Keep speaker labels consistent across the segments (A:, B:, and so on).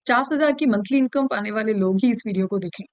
A: 50,000 की monthly income पाने वाले लोग ही इस वीडियो को देखें।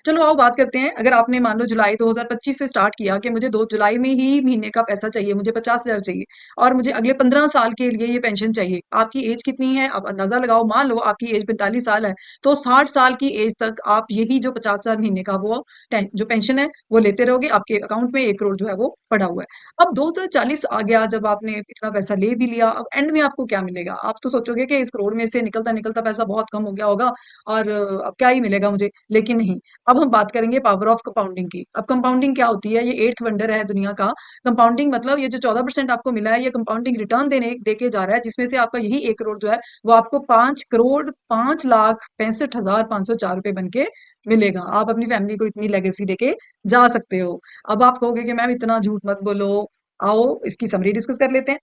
A: चलो आओ बात करते हैं। अगर आपने मान लो जुलाई 2025 से स्टार्ट किया कि मुझे 2 जुलाई में ही महीने का पैसा चाहिए, मुझे 50,000 चाहिए और मुझे अगले 15 साल के लिए ये पेंशन चाहिए। आपकी एज कितनी है? आप अंदाजा लगाओ। मान लो आपकी एज 45 साल है, तो 60 साल की एज तक आप यही जो 50,000 महीने का वो जो पेंशन है वो लेते रहोगे। आपके अकाउंट में 1 करोड़ जो है वो पड़ा हुआ है। अब 2040 आ गया, जब आपने इतना पैसा ले भी लिया, अब एंड में आपको क्या मिलेगा? आप तो सोचोगे कि इस करोड़ में से निकलता निकलता पैसा बहुत कम हो गया होगा और अब क्या ही मिलेगा मुझे। लेकिन नहीं। अब हम बात करेंगे पावर ऑफ कंपाउंडिंग की। अब कंपाउंडिंग क्या होती है? ये एट्थ वंडर है दुनिया का। कंपाउंडिंग मतलब ये जो 14% आपको मिला है, ये कंपाउंडिंग रिटर्न देने देके जा रहा है, जिसमें से आपका यही 1 करोड़ जो है वो आपको 5,05,65,504 रुपए बन के मिलेगा। आप अपनी फैमिली को इतनी लेगेसी देके जा सकते हो। अब आप कहोगे कि मैम इतना झूठ मत बोलो। आओ इसकी समरी डिस्कस कर लेते हैं।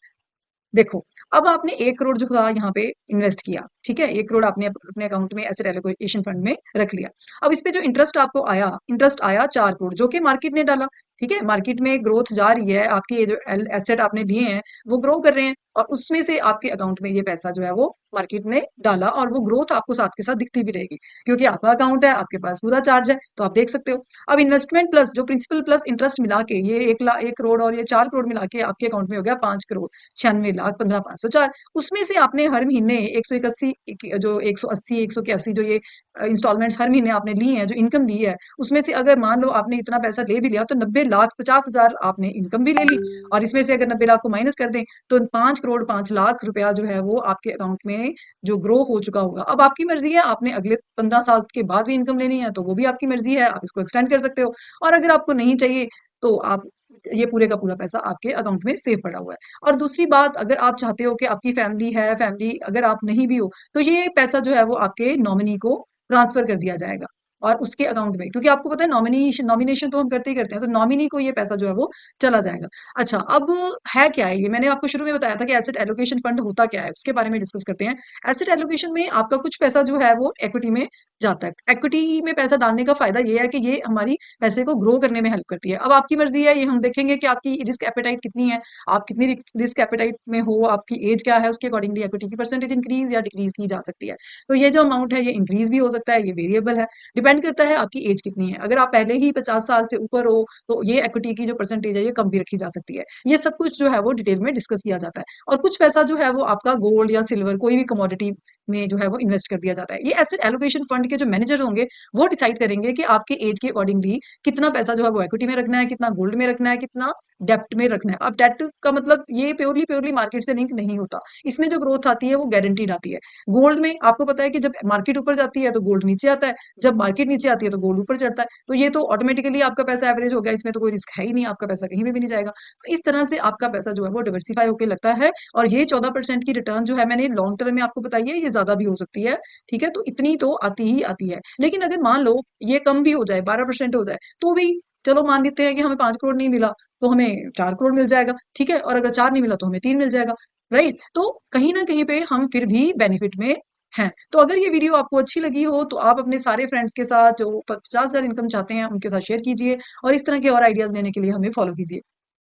A: देखो, अब आपने 1 करोड़ जो था यहाँ पे इन्वेस्ट किया, ठीक है? 1 करोड़ आपने अपने अकाउंट में एसेट एलोकेशन फंड में रख लिया। अब इस पे जो इंटरेस्ट आया 4 करोड़, जो कि मार्केट ने डाला, ठीक है? मार्केट में ग्रोथ जा रही है, आपके ये जो एसेट आपने लिए हैं, वो ग्रो कर रहे हैं और उसमें से आपके अकाउंट में ये पैसा जो है वो मार्केट ने डाला और वो ग्रोथ आपको साथ के साथ दिखती भी रहेगी, क्योंकि आपका अकाउंट है, आपके पास पूरा चार्ज है, तो आप देख सकते हो। अब इन्वेस्टमेंट प्लस जो प्रिंसिपल प्लस इंटरेस्ट मिला के ये 1 करोड़ और ये 4 करोड़ मिला के आपके अकाउंट में हो गया 5 करोड़। 96,15,504। उसमें से आपने हर महीने 181 जो 180 181 जो ये इंस्टॉलमेंट्स हर महीने आपने ली हैं, जो इनकम ली है, उसमें से अगर मान लो आपने इतना पैसा ले भी लिया तो 90,50,000 आपने इनकम भी ले ली। और इसमें से अगर 90 लाख को माइनस कर दें तो 5 करोड़ 5 लाख रुपया जो है वो आपके अकाउंट में जो ग्रो हो चुका होगा। अब आपकी मर्जी है, आपने अगले 15 साल के बाद भी इनकम लेनी है तो वो भी आपकी मर्जी है, आप इसको एक्सटेंड कर सकते हो। और अगर आपको नहीं चाहिए तो आप ये पूरे का पूरा पैसा आपके अकाउंट में सेव पड़ा हुआ है। और दूसरी बात, अगर आप चाहते हो कि आपकी फैमिली अगर आप नहीं भी हो, तो ये पैसा जो है वो आपके नॉमिनी को ट्रांसफर कर दिया जाएगा और उसके अकाउंट में, क्योंकि आपको पता है नॉमिनेशन तो हम करते ही करते हैं, तो नॉमिनी को ये पैसा जो है वो चला जाएगा। अच्छा, अब है क्या है ये? मैंने आपको शुरू में बताया था कि एसेट एलोकेशन फंड होता क्या है, उसके बारे में डिस्कस करते हैं। एसेट एलोकेशन में आपका कुछ पैसा जो है वो इक्विटी में जाता है। इक्विटी में पैसा डालने का फायदा ये है कि ये हमारी पैसे को ग्रो करने में हेल्प करती है। अब आपकी मर्जी है, ये हम देखेंगे कि आपकी रिस्क एपेटाइट कितनी है, आप कितनी रिस्क एपेटाइट में हो, आपकी एज क्या है, उसके अकॉर्डिंगली इक्विटी की परसेंटेज इंक्रीज या डिक्रीज की जा सकती है। तो ये जो अमाउंट है ये इंक्रीज भी हो सकता है, ये वेरिएबल है, डिपेंड करता है आपकी एज कितनी है। अगर आप पहले ही 50 साल से ऊपर हो तो ये इक्विटी की जो परसेंटेज है ये कम भी रखी जा सकती है। ये सब कुछ जो है वो डिटेल में डिस्कस किया जाता है। और कुछ पैसा जो है वो आपका गोल्ड या सिल्वर कोई भी कमोडिटी में जो है वो इन्वेस्ट कर दिया जाता है। ये एसेट एलोकेशन फंड के जो मैनेजर होंगे वो डिसाइड करेंगे कि आपके एज के अकॉर्डिंगली कितना पैसा जो है वो इक्विटी में रखना है, कितना गोल्ड में रखना है, कितना डेप्ट में रखना है। अब डेप्ट का मतलब ये प्योरली प्योरली मार्केट से लिंक नहीं होता। इसमें जो ग्रोथ आती है वो गारंटीड आती है। गोल्ड में आपको पता है कि जब मार्केट ऊपर जाती है तो गोल्ड नीचे आता है, जब मार्केट नीचे आती है तो गोल्ड ऊपर चढ़ता है। तो ये तो ऑटोमेटिकली आपका पैसा एवरेज हो गया, इसमें तो कोई रिस्क है ही नहीं, आपका पैसा कहीं पे भी नहीं जाएगा। तो इस तरह से आपका पैसा जो है वो डिवर्सिफाई होकर लगता है। और ये 14% की रिटर्न जो है मैंने लॉन्ग टर्म में आपको बताई है, ये ज्यादा भी हो सकती है, ठीक है? तो इतनी तो आती ही आती है। लेकिन अगर मान लो ये कम भी हो जाए, 12% हो जाए, तो भी चलो मान लेते हैं कि हमें 5 करोड़ नहीं मिला तो हमें 4 करोड़ मिल जाएगा, ठीक है? और अगर 4 नहीं मिला तो हमें 3 मिल जाएगा, राइट? तो कहीं ना कहीं पे हम फिर भी बेनिफिट में हैं। तो अगर ये वीडियो आपको अच्छी लगी हो तो आप अपने सारे फ्रेंड्स के साथ जो 50,000 इनकम चाहते हैं उनके साथ शेयर कीजिए और इस तरह के और आइडियाज लेने के लिए हमें फॉलो कीजिए।